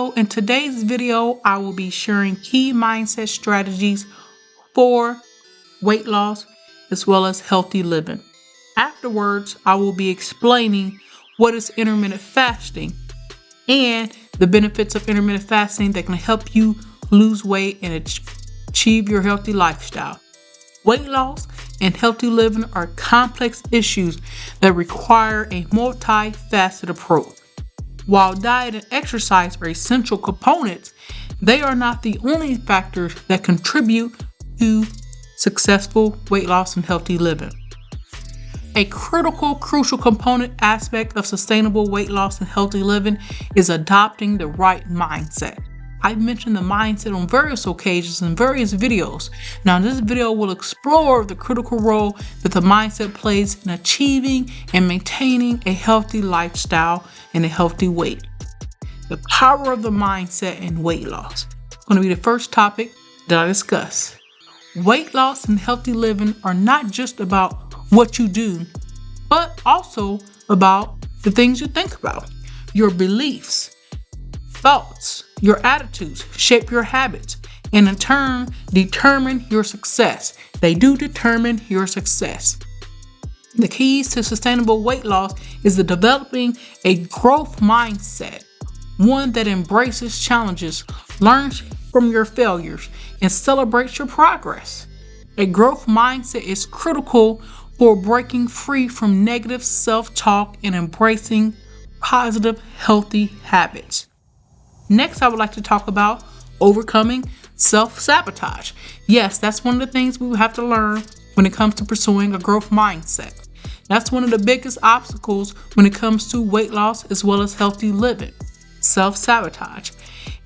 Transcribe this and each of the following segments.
So in today's video, I will be sharing key mindset strategies for weight loss as well as healthy living. Afterwards, I will be explaining what is intermittent fasting and the benefits of intermittent fasting that can help you lose weight and achieve your healthy lifestyle. Weight loss and healthy living are complex issues that require a multifaceted approach. While diet and exercise are essential components, they are not the only factors that contribute to successful weight loss and healthy living. A crucial component aspect of sustainable weight loss and healthy living is adopting the right mindset. I've mentioned the mindset on various occasions in various videos. Now, this video will explore the critical role that the mindset plays in achieving and maintaining a healthy lifestyle and a healthy weight. The power of the mindset in weight loss is going to be the first topic that I discuss. Weight loss and healthy living are not just about what you do, but also about the things you think about. Your beliefs, thoughts, your attitudes shape your habits and in turn determine your success. They do determine your success. The keys to sustainable weight loss is developing a growth mindset, one that embraces challenges, learns from your failures, and celebrates your progress. A growth mindset is critical for breaking free from negative self-talk and embracing positive, healthy habits. Next, I would like to talk about overcoming self-sabotage. Yes, that's one of the things we have to learn when it comes to pursuing a growth mindset. That's one of the biggest obstacles when it comes to weight loss as well as healthy living. Self-sabotage.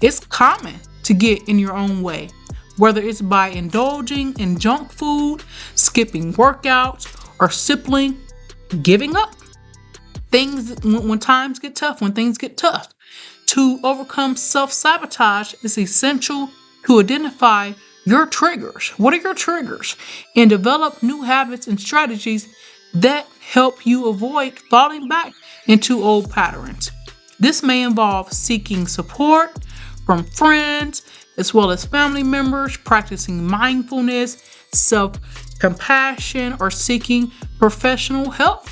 It's common to get in your own way, whether it's by indulging in junk food, skipping workouts, or simply giving up. When times get tough, when things get tough. To overcome self-sabotage, it's essential to identify your triggers. What are your triggers? And develop new habits and strategies that help you avoid falling back into old patterns. This may involve seeking support from friends as well as family members, practicing mindfulness, self-compassion, or seeking professional help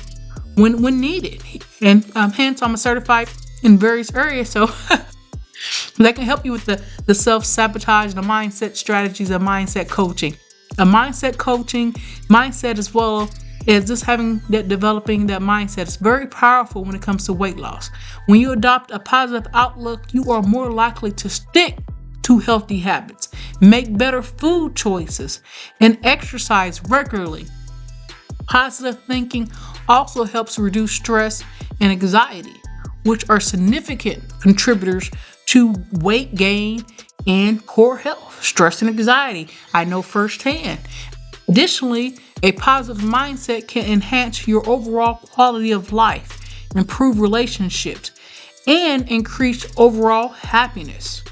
when needed. And hence, I'm a certified in various areas, so that can help you with the self-sabotage, the mindset strategies, and mindset coaching. Mindset as well as just developing that mindset is very powerful when it comes to weight loss. When you adopt a positive outlook, you are more likely to stick to healthy habits, make better food choices, and exercise regularly. Positive thinking also helps reduce stress and anxiety, which are significant contributors to weight gain and poor health. Stress and anxiety, I know firsthand. Additionally, a positive mindset can enhance your overall quality of life, improve relationships, and increase overall happiness.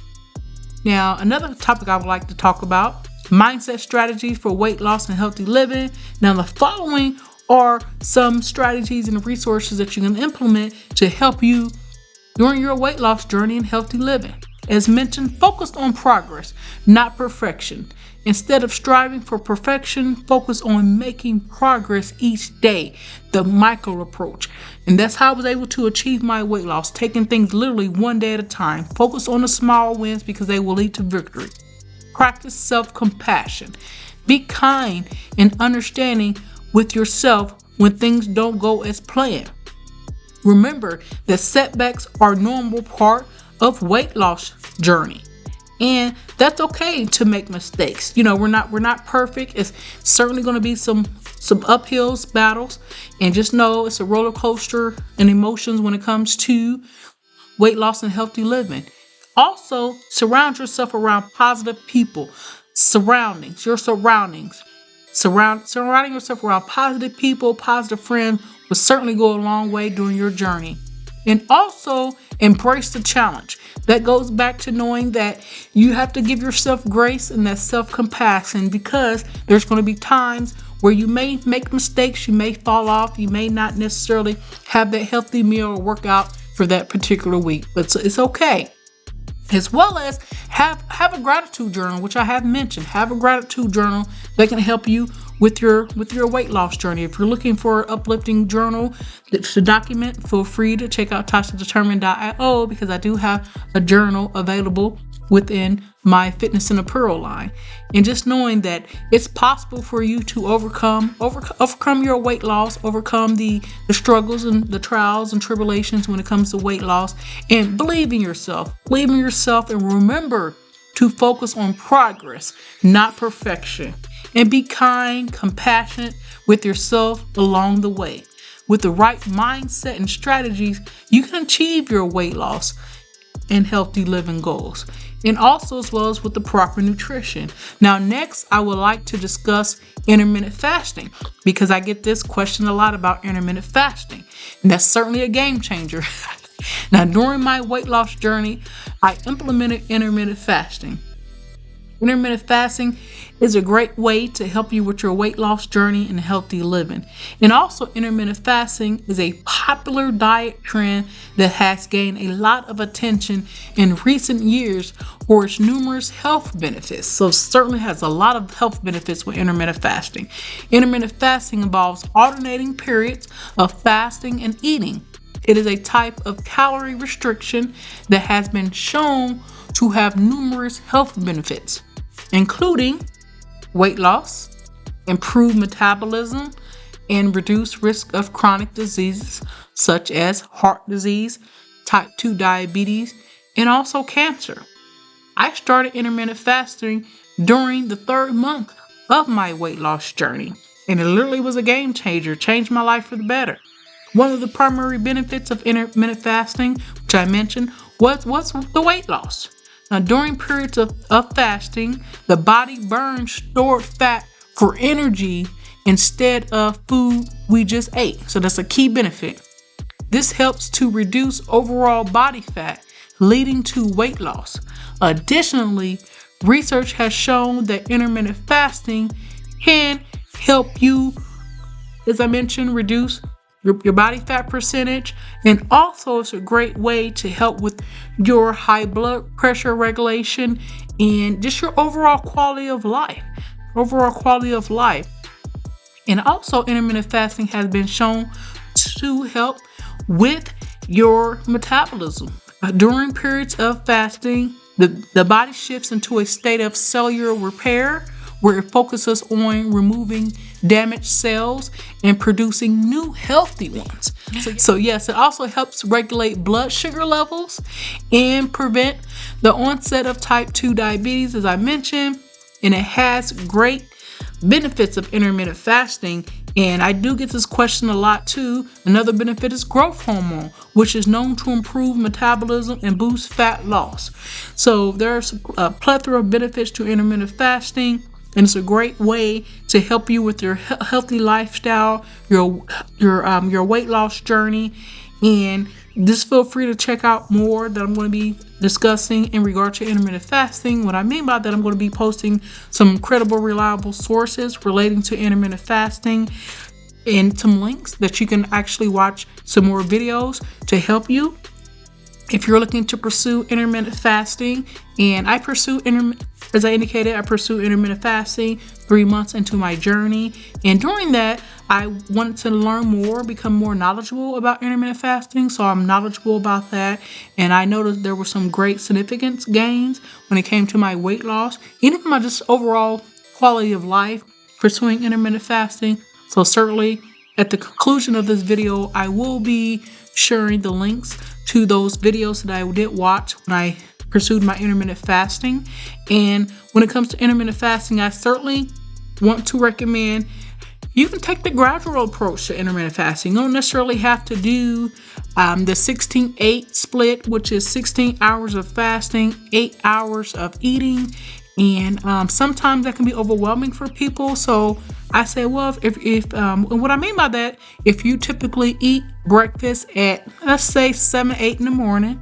Now, another topic I would like to talk about, mindset strategies for weight loss and healthy living. Now, the following are some strategies and resources that you can implement to help you during your weight loss journey and healthy living. As mentioned, focus on progress, not perfection. Instead of striving for perfection, focus on making progress each day, the micro approach. And that's how I was able to achieve my weight loss, taking things literally one day at a time. Focus on the small wins because they will lead to victory. Practice self-compassion. Be kind and understanding with yourself when things don't go as planned. Remember that setbacks are a normal part of weight loss journey, and that's okay to make mistakes. We're not perfect. It's certainly going to be some uphills, battles, and just know it's a roller coaster in emotions when it comes to weight loss and healthy living. Also, surround yourself around positive people. Surrounding yourself around positive people, positive friends will certainly go a long way during your journey. And also embrace the challenge. That goes back to knowing that you have to give yourself grace and that self-compassion, because there's going to be times where you may make mistakes, you may fall off, you may not necessarily have that healthy meal or workout for that particular week, but it's okay. as well as have a gratitude journal, which I have mentioned. Have a gratitude journal that can help you with your weight loss journey. If you're looking for an uplifting journal to document, feel free to check out tashadetermined.io, because I do have a journal available within my fitness and apparel line. And just knowing that it's possible for you to overcome your weight loss, overcome the struggles and the trials and tribulations when it comes to weight loss, and believe in yourself, and remember to focus on progress, not perfection, and be kind, compassionate with yourself along the way. With the right mindset and strategies, you can achieve your weight loss and healthy living goals, and also as well as with the proper nutrition. Now, next, I would like to discuss intermittent fasting, because I get this question a lot about intermittent fasting, and that's certainly a game changer. Now, during my weight loss journey, I implemented intermittent fasting. Intermittent fasting is a great way to help you with your weight loss journey and healthy living. And also, intermittent fasting is a popular diet trend that has gained a lot of attention in recent years for its numerous health benefits. So it certainly has a lot of health benefits with intermittent fasting. Intermittent fasting involves alternating periods of fasting and eating. It is a type of calorie restriction that has been shown to have numerous health benefits, including weight loss, improved metabolism, and reduced risk of chronic diseases such as heart disease, type 2 diabetes, and also cancer. I started intermittent fasting during the 3rd month of my weight loss journey, and it literally was a game changer, changed my life for the better. One of the primary benefits of intermittent fasting, which I mentioned, was the weight loss. Now, during periods of fasting, the body burns stored fat for energy instead of food we just ate. So that's a key benefit. This helps to reduce overall body fat, leading to weight loss. Additionally, research has shown that intermittent fasting can help you, as I mentioned, reduce your body fat percentage, and also it's a great way to help with your high blood pressure regulation and just your overall quality of life. And also, intermittent fasting has been shown to help with your metabolism. During periods of fasting, the body shifts into a state of cellular repair, where it focuses on removing damaged cells and producing new healthy ones. So yes, it also helps regulate blood sugar levels and prevent the onset of type 2 diabetes, as I mentioned, and it has great benefits of intermittent fasting. And I do get this question a lot too. Another benefit is growth hormone, which is known to improve metabolism and boost fat loss. So there's a plethora of benefits to intermittent fasting, and it's a great way to help you with your healthy lifestyle, your weight loss journey. And just feel free to check out more that I'm going to be discussing in regard to intermittent fasting. What I mean by that, I'm going to be posting some credible, reliable sources relating to intermittent fasting and some links that you can actually watch some more videos to help you if you're looking to pursue intermittent fasting. And as I indicated, I pursue intermittent fasting 3 months into my journey. And during that, I wanted to learn more, become more knowledgeable about intermittent fasting. So I'm knowledgeable about that. And I noticed there were some great significant gains when it came to my weight loss, even my just overall quality of life pursuing intermittent fasting. So certainly at the conclusion of this video, I will be sharing the links to those videos that I did watch when I pursued my intermittent fasting. And when it comes to intermittent fasting, I certainly want to recommend you can take the gradual approach to intermittent fasting. You don't necessarily have to do the 16-8 split, which is 16 hours of fasting, 8 hours of eating. And sometimes that can be overwhelming for people. So I say, well, and what I mean by that, if you typically eat breakfast at, let's say 7, 8 in the morning,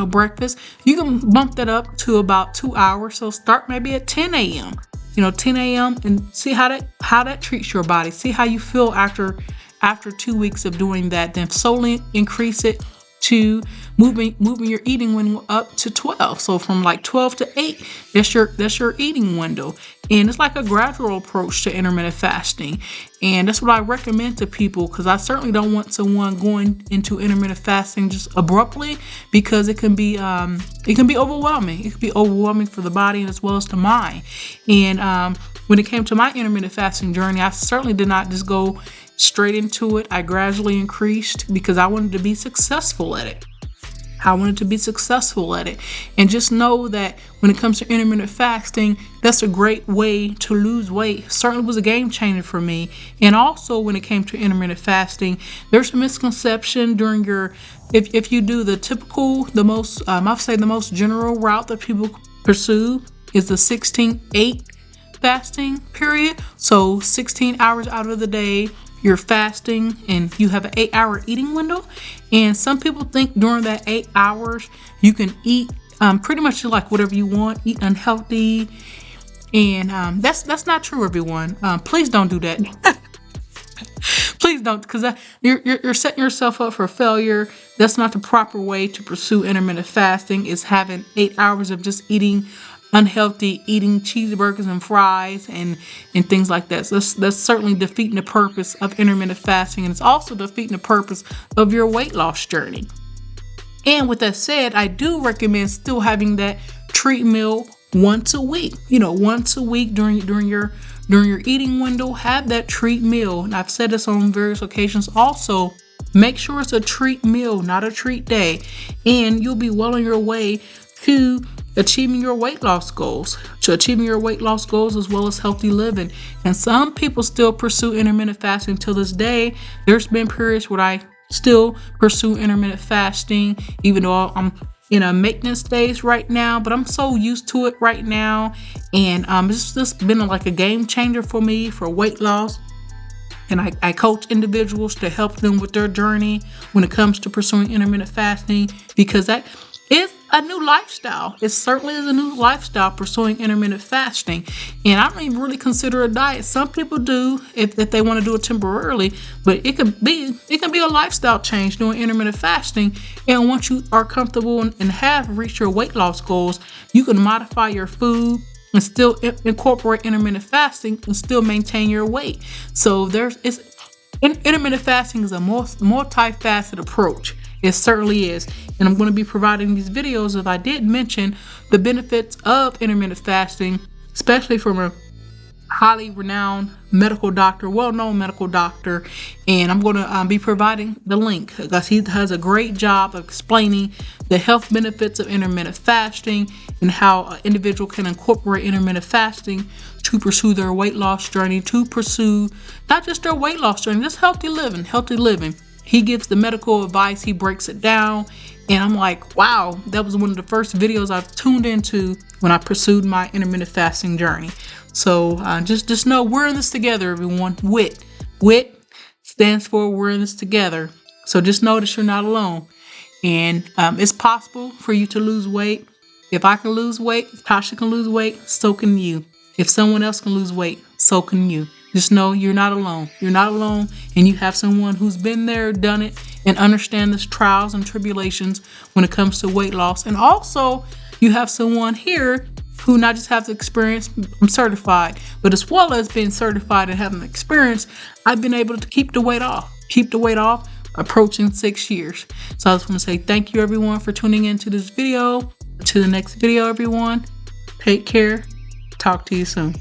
breakfast, you can bump that up to about 2 hours. So start maybe at 10 a.m., 10 a.m. and see how that treats your body. See how you feel after 2 weeks of doing that. Then slowly increase it to moving your eating window up to 12. So from like 12 to 8, that's your eating window. And it's like a gradual approach to intermittent fasting. And that's what I recommend to people, because I certainly don't want someone going into intermittent fasting just abruptly, because it can be overwhelming. It can be overwhelming for the body as well as the mind. And when it came to my intermittent fasting journey, I certainly did not just go straight into it. I gradually increased because I wanted to be successful at it. And just know that when it comes to intermittent fasting, that's a great way to lose weight. Certainly was a game changer for me. And also when it came to intermittent fasting, there's a misconception during if you do the typical, I would say the most general route that people pursue is the 16-8 fasting period. So 16 hours out of the day, you're fasting and you have an 8-hour eating window. And some people think during that 8 hours, you can eat pretty much like whatever you want, eat unhealthy. And that's not true, everyone. Please don't do that. Please don't, because you're setting yourself up for failure. That's not the proper way to pursue intermittent fasting, is having 8 hours of just eating unhealthy, eating cheeseburgers and fries and things like that. So that's certainly defeating the purpose of intermittent fasting, and it's also defeating the purpose of your weight loss journey. And with that said, I do recommend still having that treat meal once a week. Once a week during your eating window, have that treat meal. And I've said this on various occasions also. Make sure it's a treat meal, not a treat day, and you'll be well on your way to achieving your weight loss goals, as well as healthy living. And some people still pursue intermittent fasting till this day. There's been periods where I still pursue intermittent fasting, even though I'm in a maintenance phase right now, but I'm so used to it right now. And it's just been like a game changer for me for weight loss. And I coach individuals to help them with their journey when it comes to pursuing intermittent fasting, because that is a new lifestyle. It certainly is a new lifestyle, pursuing intermittent fasting. And I don't even really consider it a diet. Some people do if they want to do it temporarily, but it can be a lifestyle change doing intermittent fasting. And once you are comfortable and have reached your weight loss goals, you can modify your food and still incorporate intermittent fasting and still maintain your weight. So intermittent fasting is a multifaceted approach. It certainly is. And I'm going to be providing these videos, if I did mention the benefits of intermittent fasting, especially from a highly renowned well-known medical doctor. And I'm going to be providing the link, because he does a great job of explaining the health benefits of intermittent fasting and how an individual can incorporate intermittent fasting to pursue their weight loss journey, to pursue not just their weight loss journey, just healthy living. He gives the medical advice, he breaks it down, and I'm like, wow, that was one of the first videos I've tuned into when I pursued my intermittent fasting journey. So just know we're in this together, everyone. WIT stands for we're in this together. So just know that you're not alone. And it's possible for you to lose weight. If I can lose weight, if Tasha can lose weight, so can you. If someone else can lose weight, so can you. Just know you're not alone. You're not alone, and you have someone who's been there, done it, and understands the trials and tribulations when it comes to weight loss. And also, you have someone here who not just has the experience, I'm certified, but as well as being certified and having the experience, I've been able to keep the weight off, approaching 6 years. So I just want to say thank you, everyone, for tuning into this video. To the next video, everyone. Take care. Talk to you soon.